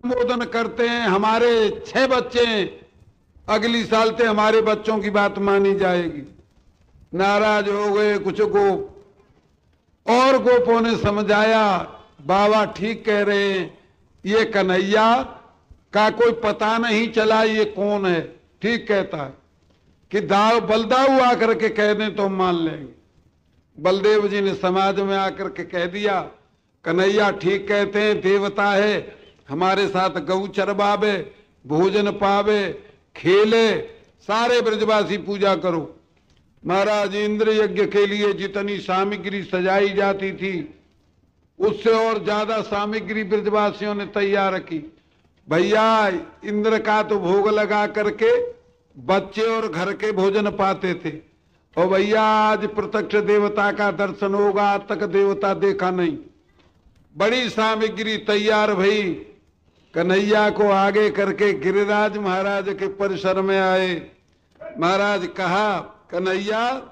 संबोधन करते हैं, हमारे 6 बच्चे हैं, अगली साल से हमारे बच्चों की बात मानी जाएगी। नाराज हो गए कुछ गोप, और गोपों ने समझाया बाबा ठीक कह रहे हैं, ये कन्हैया का कोई पता नहीं चला ये कौन है। ठीक कहता है कि दाव बलदाऊ आकर के कह दें तो हम मान लेंगे। बलदेव जी ने समाज में आकर के कह दिया कन्हैया ठीक कहते हैं, देवता है, हमारे साथ गऊ चरवावे, भोजन पावे, खेले, सारे ब्रजवासी पूजा करो। महाराज इंद्र यज्ञ के लिए जितनी सामग्री सजाई जाती थी उससे और ज्यादा सामग्री ब्रजवासियों ने तैयार रखी। भैया इंद्र का तो भोग लगा करके बच्चे और घर के भोजन पाते थे, और भैया आज प्रत्यक्ष देवता का दर्शन होगा, आज तक देवता देखा नहीं। बड़ी सामग्री तैयार भई, कन्हैया को आगे करके गिरिराज महाराज के परिसर में आए। महाराज कहा कन्हैया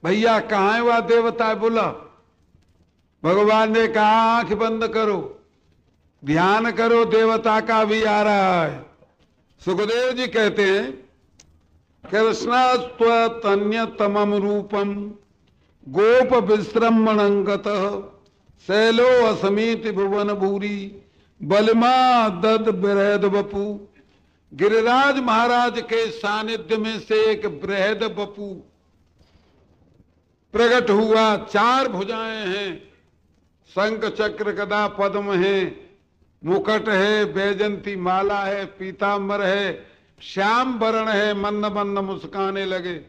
भैया कहाँ है वह देवता, बोला। भगवान ने कहा आंख बंद करो, ध्यान करो, देवता का भी आ रहा है। सुखदेव जी कहते हैं कृष्णास्त्वतन्यतमं रूपम गोप विश्रमणंगत शैलो असमीति भुवन भूरी बलमा दद बृहद बपू। गिरिराज महाराज के सानिध्य में से एक बृहद बपू प्रकट हुआ। 4 भुजाएं हैं, शंख चक्र गदा पद्म है, मुकुट है, बैजंती माला है, पीतांबर है, श्याम वर्ण है, मंद मंद मुस्काने लगे।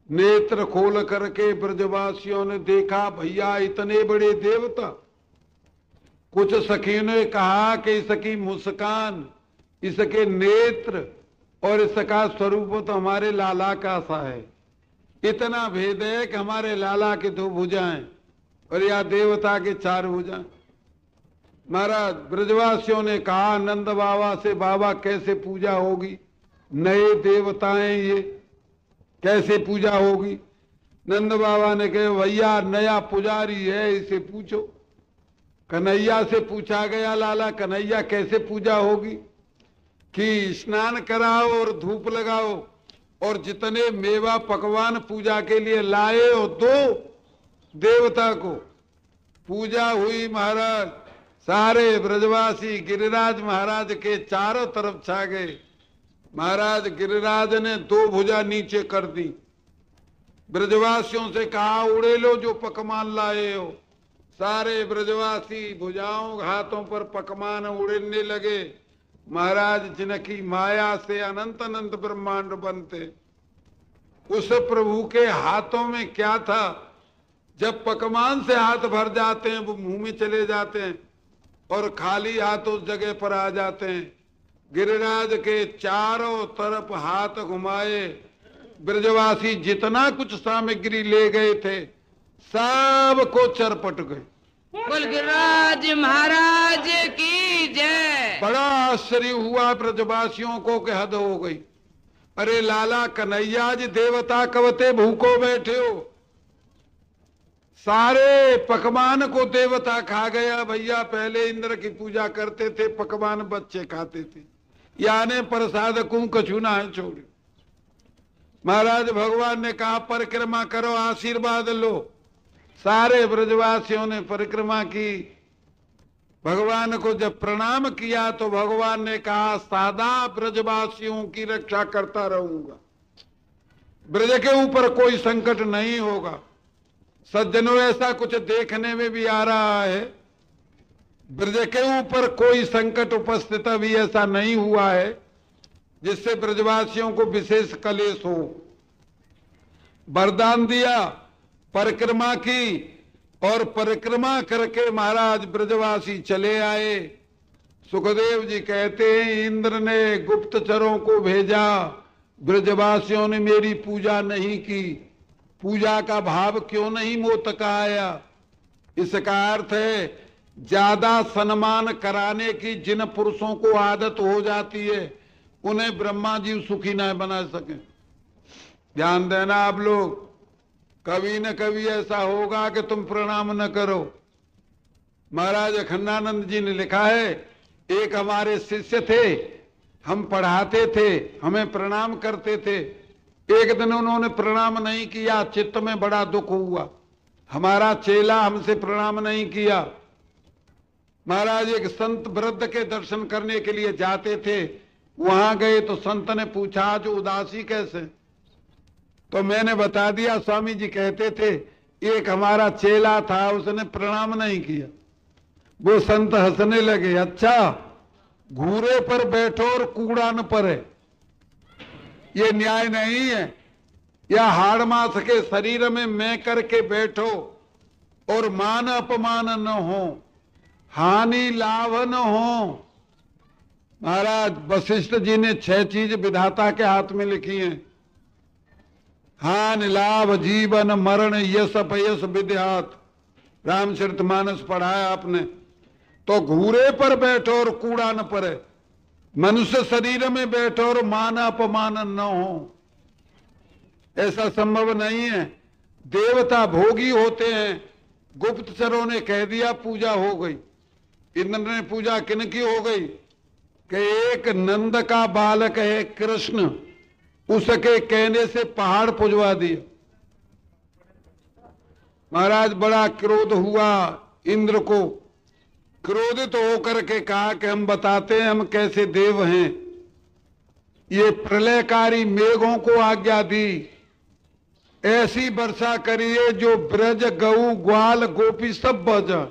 नेत्र खोल करके ब्रजवासियों ने देखा भैया इतने बड़े देवता। कुछ सखियों ने कहा कि इसकी मुस्कान, इसके नेत्र और इसका स्वरूप तो हमारे लाला का सा है। इतना भेद है कि हमारे लाला के 2 भुजाएं और या देवता के 4 भुजाएं। महाराज ब्रजवासियों ने कहा नंद बाबा से बाबा कैसे पूजा होगी, नए देवताएं ये कैसे पूजा होगी। नंद बाबा ने कहा भैया नया पुजारी है, इसे पूछो। कन्हैया से पूछा गया लाला कन्हैया कैसे पूजा होगी, कि स्नान कराओ और धूप लगाओ और जितने मेवा पकवान पूजा के लिए लाए हो दो देवता को। पूजा हुई महाराज, सारे ब्रजवासी गिरिराज महाराज के चारों तरफ छा गए। महाराज गिरिराज ने 2 भुजा नीचे कर दी, ब्रजवासियों से कहा उड़े लो जो पकवान लाए हो। सारे ब्रजवासी भुजाओं हाथों पर पकवान उड़ने लगे। महाराज जिनकी माया से अनंत अनंत ब्रह्मांड बनते, उस प्रभु के हाथों में क्या था, जब पकवान से हाथ भर जाते हैं वो मुंह में चले जाते हैं और खाली हाथ उस जगह पर आ जाते हैं। गिरिराज के चारों तरफ हाथ घुमाए, ब्रजवासी जितना कुछ सामग्री ले गए थे सब को चरपट गए। बोल गिरिराज महाराज की जय। बड़ा आश्चर्य हुआ ब्रजवासियों को कि हद हो गई। अरे लाला कन्हैया जी देवता कवते भूखो बैठे हो, सारे पकवान को देवता खा गया। भैया पहले इंद्र की पूजा करते थे, पकवान बच्चे खाते थे, यानी प्रसाद को कछु ना है छोड़े। महाराज भगवान ने कहा परिक्रमा करो, आशीर्वाद लो। सारे ब्रजवासियों ने परिक्रमा की। भगवान को जब प्रणाम किया तो भगवान ने कहा सदा ब्रजवासियों की रक्षा करता रहूंगा, ब्रज के ऊपर कोई संकट नहीं होगा। सज्जनों ऐसा कुछ देखने में भी आ रहा है, ब्रज के ऊपर कोई संकट उपस्थित अभी ऐसा नहीं हुआ है जिससे ब्रजवासियों को विशेष कलेश हो। वरदान दिया, परिक्रमा की, और परिक्रमा करके महाराज ब्रजवासी चले आए। सुखदेव जी कहते हैं इंद्र ने गुप्तचरों को भेजा, ब्रजवासियों ने मेरी पूजा नहीं की, पूजा का भाव क्यों नहीं मोतक आया। इसका अर्थ है ज्यादा सम्मान कराने की जिन पुरुषों को आदत हो जाती है उन्हें ब्रह्मा जी सुखी न बना सके। ध्यान देना आप लोग, कभी न कभी ऐसा होगा कि तुम प्रणाम न करो। महाराज अखंडानंद जी ने लिखा है एक हमारे शिष्य थे, हम पढ़ाते थे, हमें प्रणाम करते थे। एक दिन उन्होंने प्रणाम नहीं किया, चित्त में बड़ा दुख हुआ। हमारा चेला हमसे प्रणाम नहीं किया। महाराज एक संत वृद्ध के दर्शन करने के लिए जाते थे, वहां गए तो संत ने पूछा आज उदासी कैसे? तो मैंने बता दिया, स्वामी जी कहते थे एक हमारा चेला था, उसने प्रणाम नहीं किया। वो संत हंसने लगे, अच्छा घूरे पर बैठो और कूड़ा न परे, ये न्याय नहीं है। या हाड़ मास के शरीर में मैं करके बैठो और मान अपमान न हो, हानि लाभ न हो। महाराज वशिष्ठ जी ने 6 चीज विधाता के हाथ में लिखी हैं। हानि लाभ जीवन मरण यश अपयश विद्यात, रामचरितमानस पढ़ाया आपने। तो घूरे पर बैठो और कूड़ा न पड़े, मनुष्य शरीर में बैठो और मान अपमान न हो, ऐसा संभव नहीं है। देवता भोगी होते हैं। गुप्तचरों ने कह दिया पूजा हो गई। इंद्र ने पूजा किनकी हो गई कि एक नंद का बालक है कृष्ण, उसके कहने से पहाड़ पुजवा दिया। महाराज बड़ा क्रोध हुआ इंद्र को। क्रोधित होकर के कहा कि हम बताते हैं हम कैसे देव हैं। ये प्रलयकारी मेघों को आज्ञा दी, ऐसी वर्षा करिए जो ब्रज गऊ ग्वाल गोपी सब बह जाए।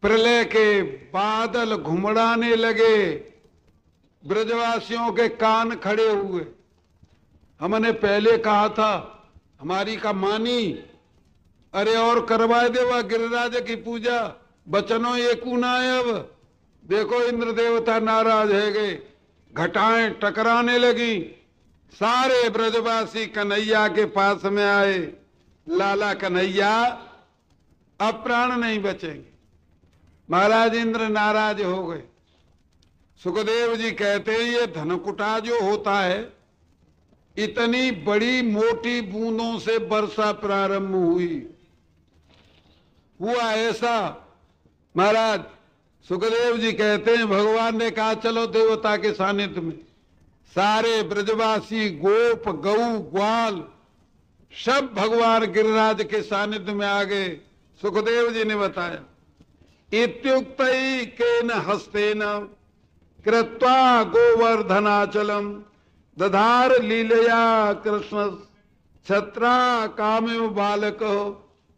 प्रलय के बादल घुमड़ाने लगे, ब्रजवासियों के कान खड़े हुए। हमने पहले कहा था हमारी का मानी, अरे और करवाए देवा गिरिराज की पूजा, बचनों ये कुनाए। अब देखो इंद्र देवता नाराज है गए, घटाएं टकराने लगी। सारे ब्रजवासी कन्हैया के पास में आए, लाला कन्हैया अब प्राण नहीं बचेंगे। महाराज इंद्र नाराज हो गए। सुखदेव जी कहते हैं ये धनकुटा जो होता है, इतनी बड़ी मोटी बूंदों से वर्षा प्रारंभ हुआ ऐसा। महाराज सुखदेव जी कहते हैं भगवान ने कहा चलो देवता के सानिध्य में। सारे ब्रजवासी गोप गऊ ग्वाल सब भगवान गिरिराज के सानिध्य में आ गए। सुखदेव जी ने बताया इत्युक्त केन हस्तेन कृत्वा गोवर्धनाचलम दधार लीलया कृष्ण छत्रा कामेव बालक।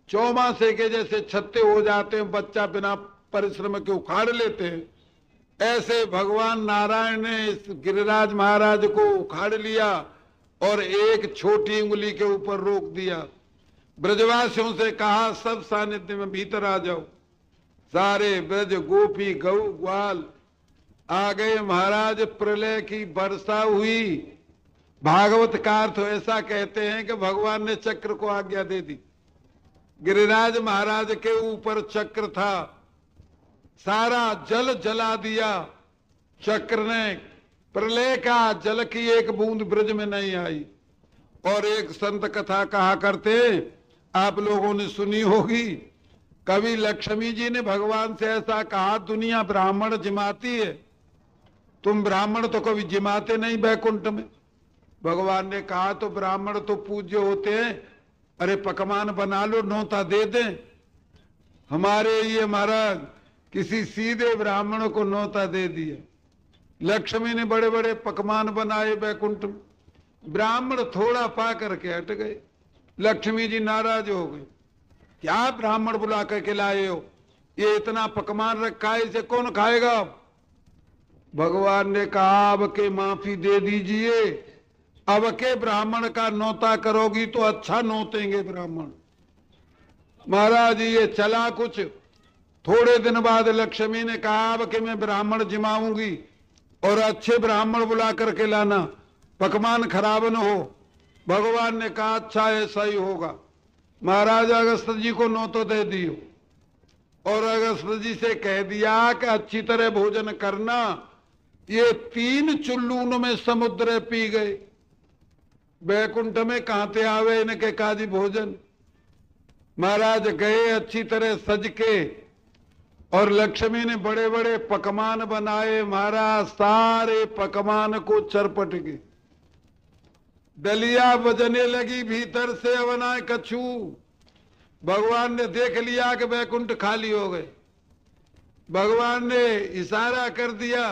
चौमासे के जैसे छत्ते हो जाते हैं, बच्चा बिना परिश्रम के उखाड़ लेते हैं, ऐसे भगवान नारायण ने इस गिरिराज महाराज को उखाड़ लिया और एक छोटी उंगली के ऊपर रोक दिया। ब्रजवासियों से कहा सब सानिध्य में भीतर आ जाओ। सारे ब्रज गोपी गऊ ग्वाल आ गए। महाराज प्रलय की वर्षा हुई। भागवतकार तो ऐसा कहते हैं कि भगवान ने चक्र को आज्ञा दे दी। गिरिराज महाराज के ऊपर चक्र था, सारा जल जला दिया चक्र ने। प्रलय का जल की एक बूंद ब्रज में नहीं आई। और एक संत कथा कहा करते, आप लोगों ने सुनी होगी, कवि लक्ष्मी जी ने भगवान से ऐसा कहा दुनिया ब्राह्मण जिमाती है, तुम ब्राह्मण तो कभी जिमाते नहीं बैकुंठ में। भगवान ने कहा तो ब्राह्मण तो पूज्य होते हैं, अरे पकवान बना लो न्योता दे दें। हमारे ये महाराज किसी सीधे ब्राह्मण को न्योता दे दिया। लक्ष्मी ने बड़े बड़े पकवान बनाए बैकुंठ में, ब्राह्मण थोड़ा पा करके हट गए। लक्ष्मी जी नाराज हो गए, क्या ब्राह्मण बुला करके लाए हो, ये इतना पकवान रखा है, इसे कौन खाएगा। भगवान ने कहा अब के माफी दे दीजिए, अब के ब्राह्मण का नौता करोगी तो अच्छा नोतेंगे ब्राह्मण। महाराज ये चला कुछ। थोड़े दिन बाद लक्ष्मी ने कहा अब के मैं ब्राह्मण जिमाऊंगी और अच्छे ब्राह्मण बुला करके लाना, पकवान खराब न हो। भगवान ने कहा अच्छा ऐसा ही होगा। महाराज अगस्त जी को नौतो दे दियो और अगस्त जी से कह दिया कि अच्छी तरह भोजन करना। ये 3 चुल्लून में समुद्र पी गए। बैकुंठ में कहते आवे इनके काजी भोजन। महाराज गए अच्छी तरह सज के, और लक्ष्मी ने बड़े बड़े पकवान बनाए महाराज, सारे पकवान को चरपट गए। डलिया बजने लगी भीतर से, अवनाय कछु। भगवान ने देख लिया कि वैकुंठ खाली हो गए। भगवान ने इशारा कर दिया।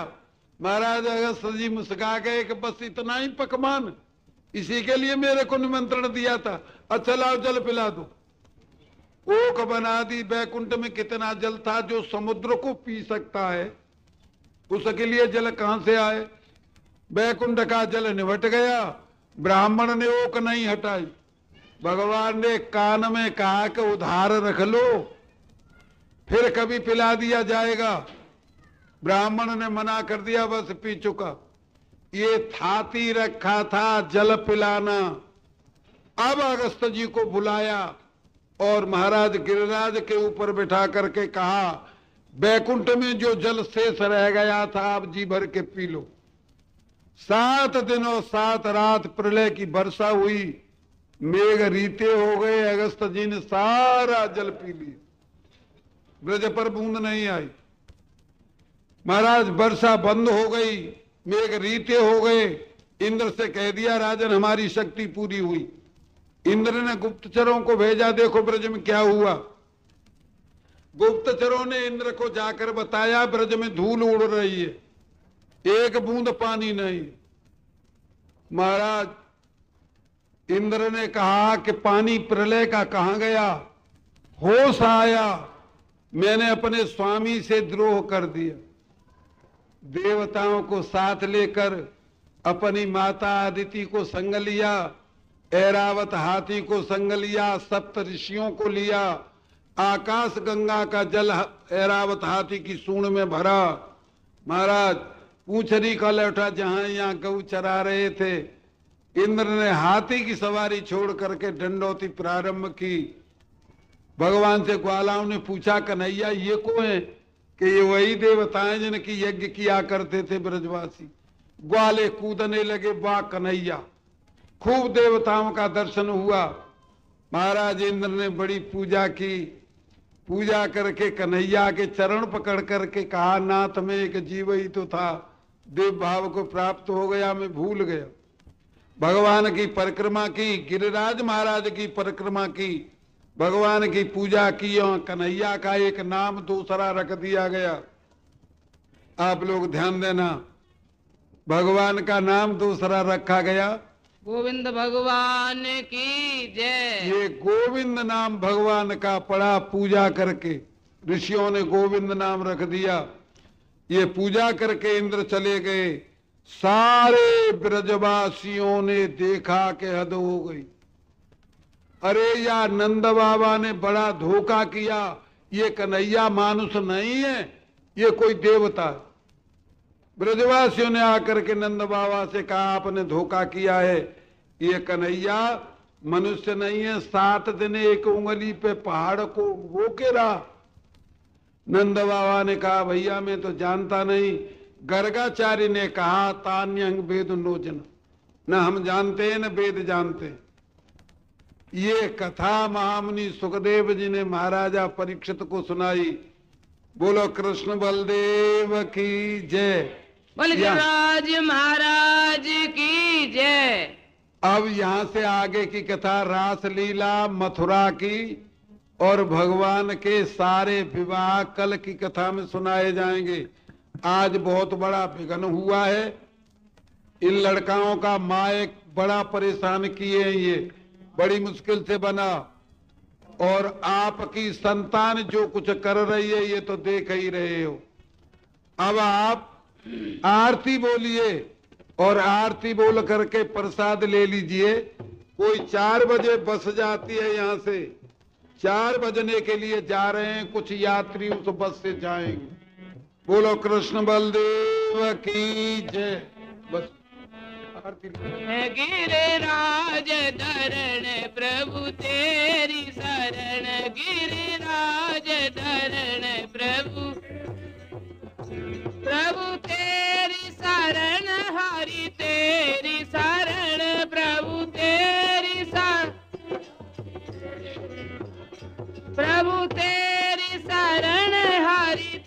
महाराज अगस्त जी मुस्का गए कि बस इतना ही पकवान, इसी के लिए मेरे को निमंत्रण दिया था। अच्छा लाओ जल पिला दो। ओक बना दी। वैकुंठ में कितना जल था जो समुद्र को पी सकता है, उसके लिए जल कहां से आए। वैकुंठ का जल निवट गया। ब्राह्मण ने ओक नहीं हटाई। भगवान ने कान में कहा कि उधार रख लो, फिर कभी पिला दिया जाएगा। ब्राह्मण ने मना कर दिया, बस पी चुका। ये थाती रखा था जल पिलाना। अब अगस्त जी को बुलाया और महाराज गिरिराज के ऊपर बिठा करके कहा, वैकुंठ में जो जल शेष रह गया था आप जी भर के पी लो। 7 दिन और 7 रात प्रलय की वर्षा हुई, मेघ रीते हो गए। अगस्त जी ने सारा जल पी लिया, ब्रज पर बूंद नहीं आई। महाराज वर्षा बंद हो गई, मेघ रीते हो गए। इंद्र से कह दिया, राजन हमारी शक्ति पूरी हुई। इंद्र ने गुप्तचरों को भेजा, देखो ब्रज में क्या हुआ। गुप्तचरों ने इंद्र को जाकर बताया, ब्रज में धूल उड़ रही है, एक बूंद पानी नहीं। महाराज इंद्र ने कहा कि पानी प्रलय का कहां गया। होश आया, मैंने अपने स्वामी से द्रोह कर दिया। देवताओं को साथ लेकर अपनी माता अदिति को संग लिया, ऐरावत हाथी को संग लिया, 7 ऋषियों को लिया। आकाश गंगा का जल ऐरावत हाथी की सूंड में भरा। महाराज पूंछरी का लौटा जहां यहाँ गऊ चरा रहे थे। इंद्र ने हाथी की सवारी छोड़ करके दंडौती प्रारंभ की। भगवान से ग्वालाओं ने पूछा, कन्हैया ये कौन है? कि ये वही देवताएं जिनकी यज्ञ किया करते थे ब्रजवासी। ग्वाले कूदने लगे, वाह कन्हैया। खूब देवताओं का दर्शन हुआ। महाराज इंद्र ने बड़ी पूजा की। पूजा करके कन्हैया के चरण पकड़ करके कहा, नाथ में एक जीव ही तो था, देव भाव को प्राप्त हो गया, मैं भूल गया। भगवान की परिक्रमा की, गिरिराज महाराज की परिक्रमा की, भगवान की पूजा की और कन्हैया का एक नाम दूसरा रख दिया गया। आप लोग ध्यान देना, भगवान का नाम दूसरा रखा गया, गोविंद भगवान की जय। ये गोविंद नाम भगवान का पड़ा। पूजा करके ऋषियों ने गोविंद नाम रख दिया। ये पूजा करके इंद्र चले गए। सारे ब्रजवासियों ने देखा कि हद हो गई। अरे या नंद बाबा ने बड़ा धोखा किया, ये कन्हैया मानुष नहीं है, ये कोई देवता है। ब्रजवासियों ने आकर के नंद बाबा से कहा, आपने धोखा किया है, ये कन्हैया मनुष्य नहीं है। 7 दिन एक उंगली पे पहाड़ को वो के रहा। नंद बाबा ने कहा, भैया मैं तो जानता नहीं। गर्गाचार्य ने कहा, तान्यंग वेद नोजन, न हम जानते हैं न वेद जानते हैं। ये कथा महामुनि सुखदेव जी ने महाराजा परीक्षित को सुनाई। बोलो कृष्ण बलदेव की जय। बलराज महाराज की जय। अब यहाँ से आगे की कथा रास लीला मथुरा की और भगवान के सारे विवाह कल की कथा में सुनाए जाएंगे। आज बहुत बड़ा विघ्न हुआ है। इन लड़काओं का माए बड़ा परेशान किए हैं, ये बड़ी मुश्किल से बना। और आपकी संतान जो कुछ कर रही है ये तो देख ही रहे हो। अब आप आरती बोलिए और आरती बोल करके प्रसाद ले लीजिए। कोई 4 बजे बस जाती है, यहाँ से 4 बजने के लिए जा रहे हैं। कुछ यात्री उस बस से जाएंगे। बोलो कृष्ण बलदेव की जय। बस गिरिराज धरण प्रभु तेरी शरण, गिरिराज धरण प्रभु, प्रभु तेरी शरण, हरि तेरी शरण, प्रभु तेरी शरण, प्रभु तेरी शरण, हरि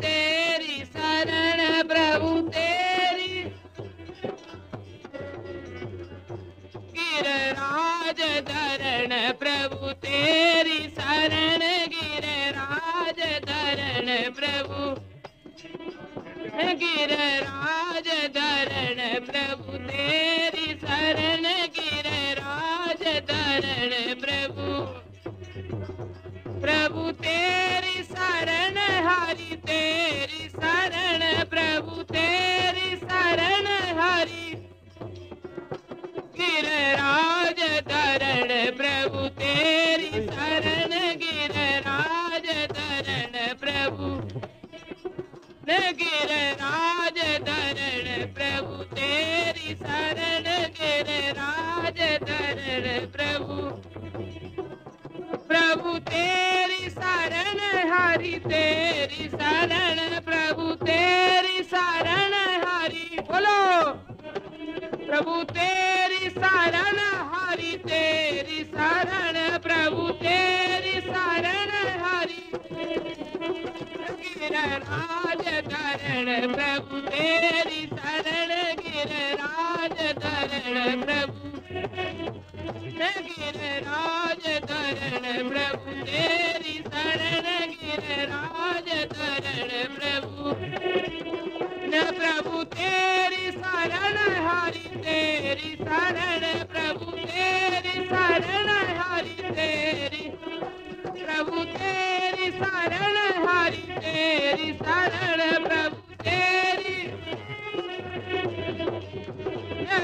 प्रभु गिरिराज धरण प्रभु तेरी शरण गिरिराज धरण प्रभु प्रभु तेरी शरण हरि तेरी शरण प्रभु तेरी शरण हरि गिरिराज धरण प्रभु तेरी शरण गिरिराज धरण प्रभु गिरिराज धरण प्रभु तेरी शरण गिरिराज धरण प्रभु प्रभु तेरी शरण हरि तेरी शरण प्रभु तेरी शरण हरि बोलो प्रभु तेरी शरण हरि तेरी शरण प्रभु तेरी शरण हरि गिरिराज धरण प्रभु तेरी शरण गिरिराज धरण प्रभु गिरिराज धरण प्रभु तेरी शरण गिरिराज धरण प्रभु प्रभु तेरी शरण हरि तेरी शरण प्रभु तेरी शरण हरि तेरी प्रभु तेरी शरण हरि तेरी शरण प्रभु तेरी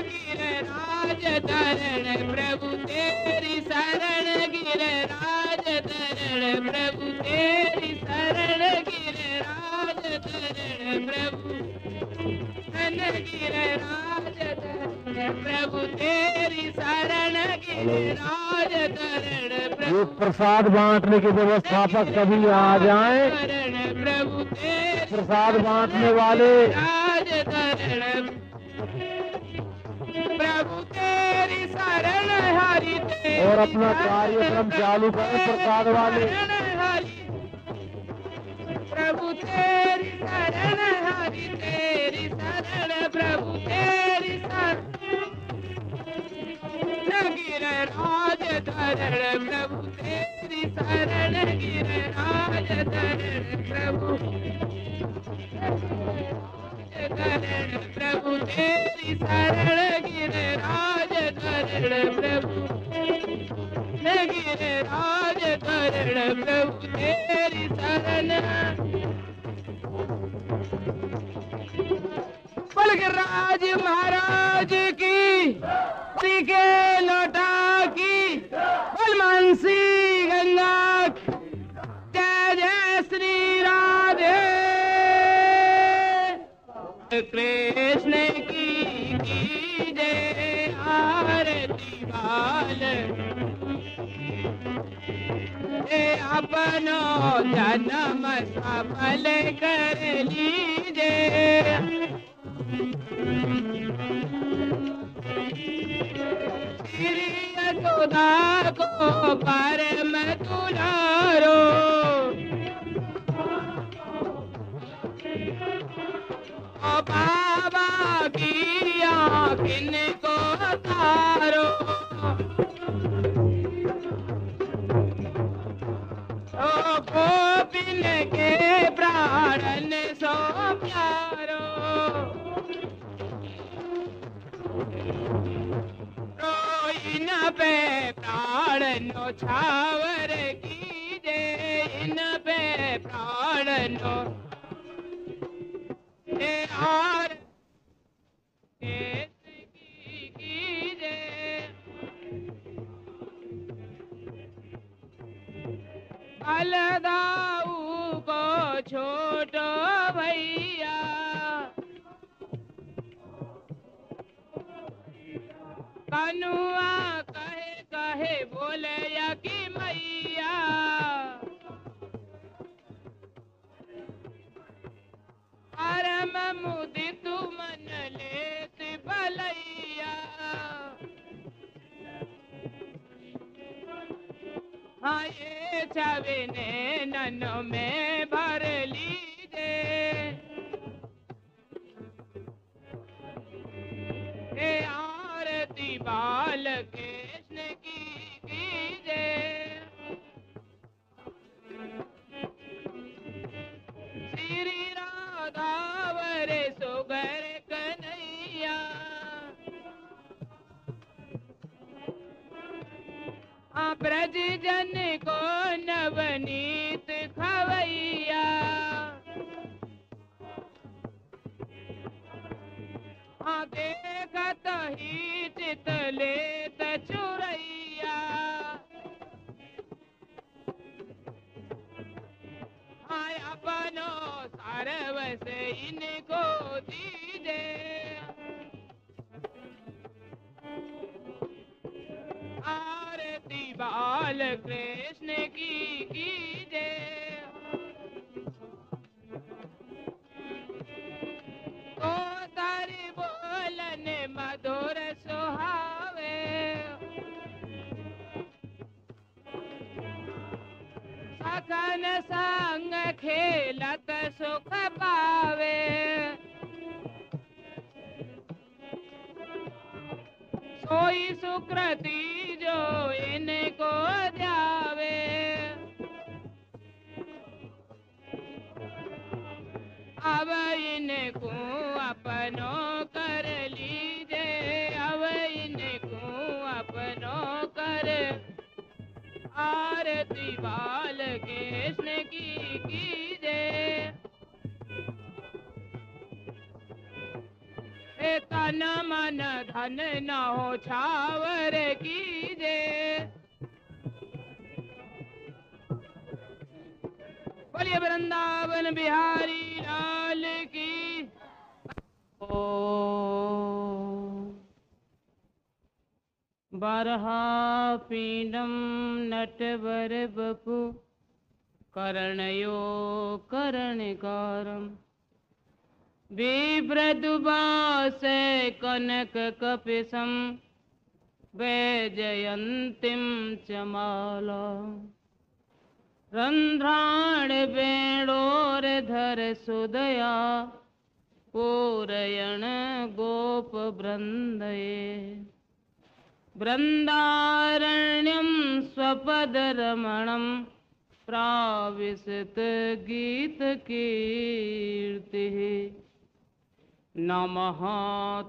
गिरिराज धरण प्रभु तेरी शरण गिरिराज धरण प्रभु तेरी शरण गिरिराज धरण प्रभु गिरिराज धरण प्रभु तेरी शरण गिरिराज धरण ये प्रसाद बांटने के व्यवस्थापक कभी आ जाएं, प्रभु तेरी प्रसाद बांटने वाले राज धरण प्रभु तेरी शरण हरि तेरी और अपना कार्यक्रम चालू करें प्रसाद वाले। शरण हरि प्रभु तेरी शरण हरि तेरी शरण प्रभु तेरी शरण गिरिराज धरण प्रभु तेरी शरण गिरिराज धरण प्रभु धरण प्रभु तेरी शरण गिरिराज धरण प्रभु गिरिराज धरण प्रभु तेरी शरण बलगराज महाराज की श्री के लोटा की बलमानसी गंगा जय जय श्री राधे कृष्ण की जय आरती बाल अपनो जन्म सफल कर लीजिए श्री यशोदा को परम दुलारो बाबा की आँखिन को तारो गोपिन के प्राणन सो प्यारो इन पे प्राण नो छावर कीजे इन पे प्राण नो और कीजे अलदाऊ को छोटो भैया कनुआ कहे कहे बोले या कि मैया परम मुदित मन लेत भलैया हाँ ये छविने ननो में भर लीजे आरती बाल कृष्ण की कीजे श्री श्री राधा वरे सुगर कन्हैया ब्रज जन को नवनीत खवैया देखत ही चित लेत चुरैया अपनो सर्व से इनको दीजे आरती बाल कृष्ण की कीजे तो तारी बोलन मधुर सुहावे सखन संग खेलत सुख पावे सोई सुकृति जो इनको ध्यावे अब इनको अपनो कर लीजे अब इनको अपनो कर आरती बाल कृष्ण की कीजे तन मन धन न हो छावर कीजे बोलिए वृंदावन बिहारी लाल की ओ बरहा पीडम नटवर बपु कर्णयो कर्णकारम बिभ्रदुबास कनक कपिसम वैजयंतीम चमाला रंध्राण वेणोर धर सुदया पूरयण गोप वृंदये वृंदारण्यम स्वपद रमणम प्राविशत गीत कीर्ति नमः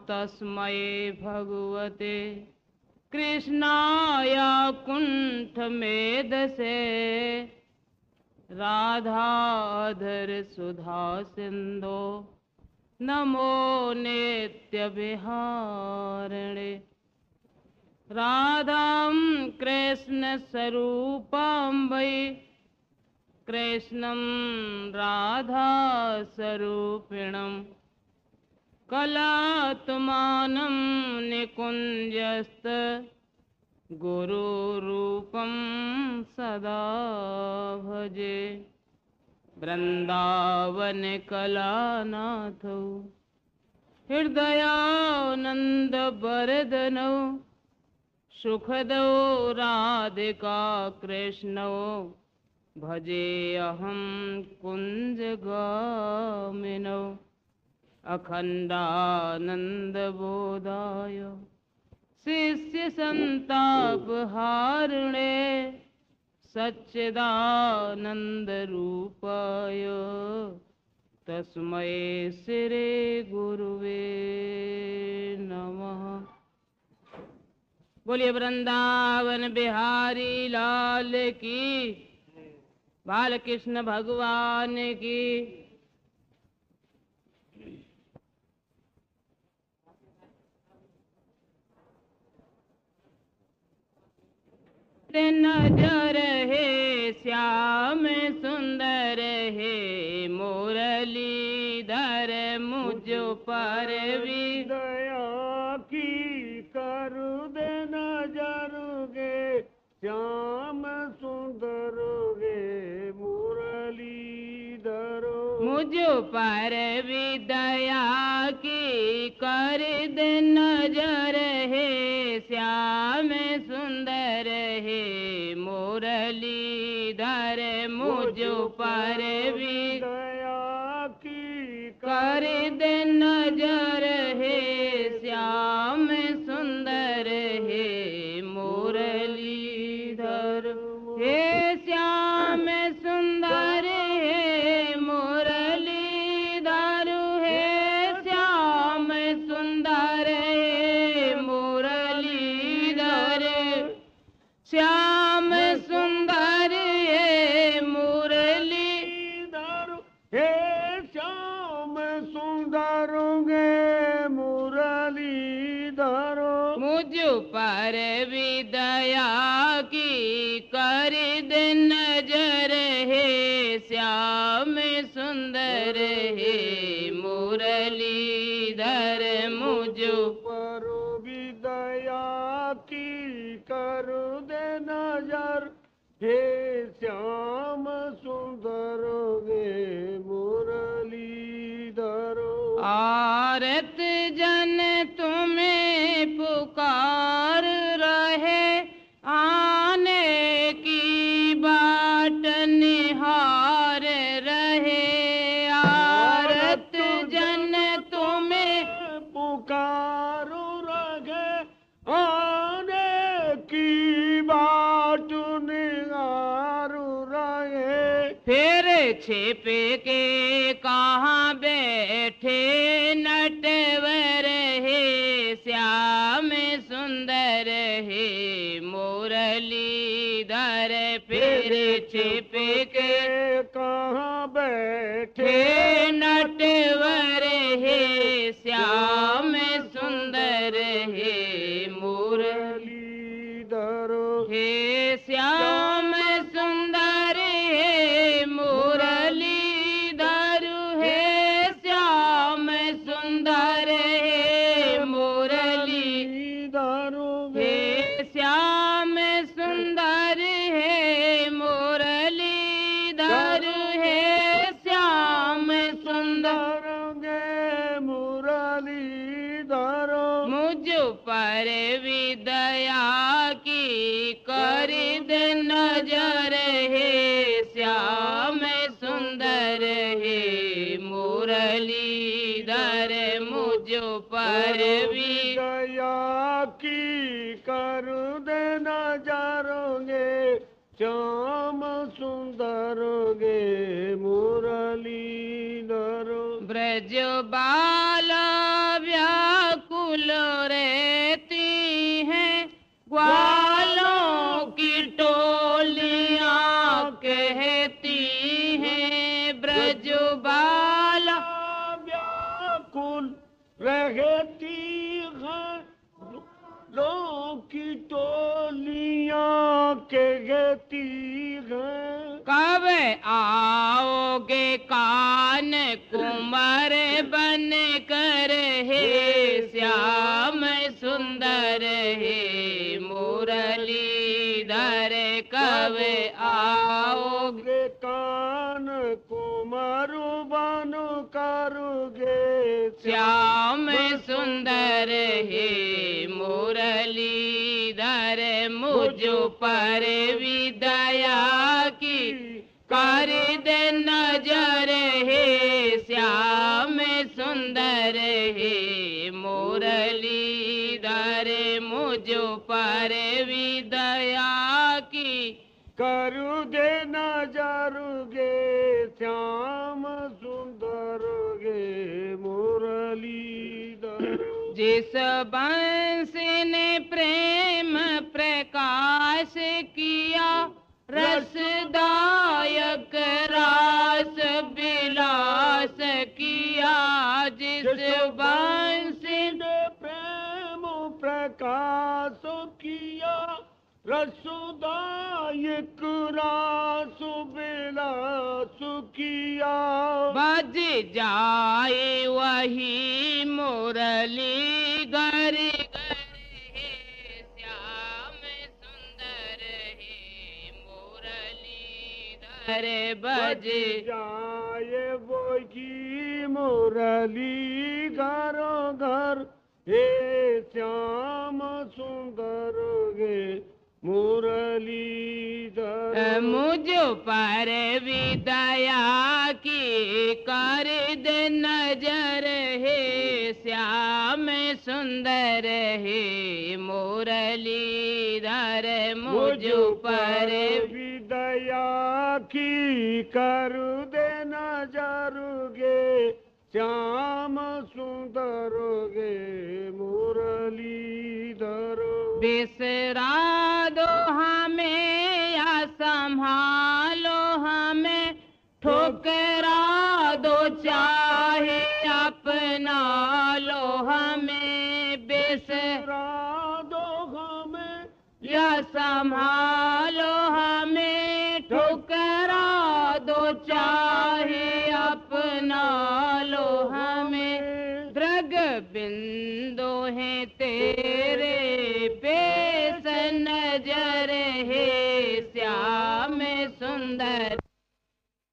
तस्मै भगवते कृष्णाय कुंठ मेधसे राधाधर सुधा सिंधो नमो नित्य विहारिणे राधां कृष्ण स्वरूपं वै कृष्णं राधा स्वरूपिणं कलात्मानं निकुञ्जस्त गुरुरूपं सदा भजे वृंदावन कलानाथौ हृदयानंद बरदनौ सुखदौ राधिका कृष्णौ भजे अहं कुञ्जगामिनौ अखण्डानन्दबोधाय शिष्यसन्तापहारिणे सच्चिदानन्दरूपाय तस्मै श्री गुरुवे नमः। बोलिए वृंदावन बिहारी लाल की, बालकृष्ण भगवान की। नजर है श्याम सुंदर है मुरलीधर मुझ पर भी दया की करु दे नजर गे श्याम सुंदर गे मुरलीधर मुझ पर भी दया की कर दे नजर है श्याम सुंदर है मुरलीधर मुझ पर भी दया की कर दे नजर है श्याम सुंदर है मुरलीधर हे श्याम सुंदर है मुरली सुंदरोगे मुरलीधरो। मुझ पर भी दया की कर दे नजर है, श्याम सुंदर है मुरलीधर। मुझ पर भी दया की करो दे नजर, हे श्याम सुंदर गे मुरलीधरो। आरत जन तुम्हें पुकार रहे, आने की बाट निहार रहे। आरत जन तुम्हें पुकारो रहे, आने की बाट निहारू रहे। फिर छिप के कहाँ बैठे नटवर है, श्याम सुंदर है मुरलीधर। फिर छिप के कहाँ बैठे हे नटवर है, श्याम सुंदर है मुरलीधर। हे श्याम सुंदर है मुरलीधर। हे श्याम सुंदर है मुरलीधर। हे श्याम सुंदर है मुरलीधर। हे श्याम सुंदर गे मुरलीधर। मुझ पर भी दया की कर दे नजर है, श्याम सुंदर है मुरलीधर। मुझ पर भी दया की कर दे नजरोगे, श्याम सुंदर गे मुरलीधर। ब्रज बाल व्याकुल रहती हैं, ग्वालों की टोलियां कहती हैं। ब्रज बाल व्याकुल रहती हैं, लोग की टोलियां कहती हैं। कब आओगे कान कुंवर बन कर, हे श्याम सुंदर है मुरलीधर। कब आओगे कान कुमारू बनु करोगे, श्याम सुंदर है मुरलीधर। मुझ पर भी दया की कर दे नजर है, श्याम सुंदर है मुरलीधर। मुझ पर भी दया की करू दे नजरुगे, श्याम सुंदर गे मुरलीधर। जिस बंस ने प्रेम प्रकाश किया, रसदायक रास विलास किया। जिस बंस ने प्रेम प्रकाश किया, रसदायक रास विलास किया। बज जाए वही मुरली गर गर है, श्याम सुंदर है मुरलीधर। बज जाए वो की मुरली घरो घर, हे श्याम सुंदर गे मुरलीधर। मुझ पर भी दया की कर दे नजर है, श्याम सुंदर है मुरलीधर। मुझ पर भी दया की कर दे नजरुगे, श्याम सुंदर गे मुरलीधर। बिसरा दो हमें या संभालो हमें, ठुकरा दो चाहे अपना लो हमें बेसरा दो हमें या संभालो हमें ठुकरा दो चाहे अपना लो हमें दृग बिंदु है तेरे पेश नजर है श्याम सुंदर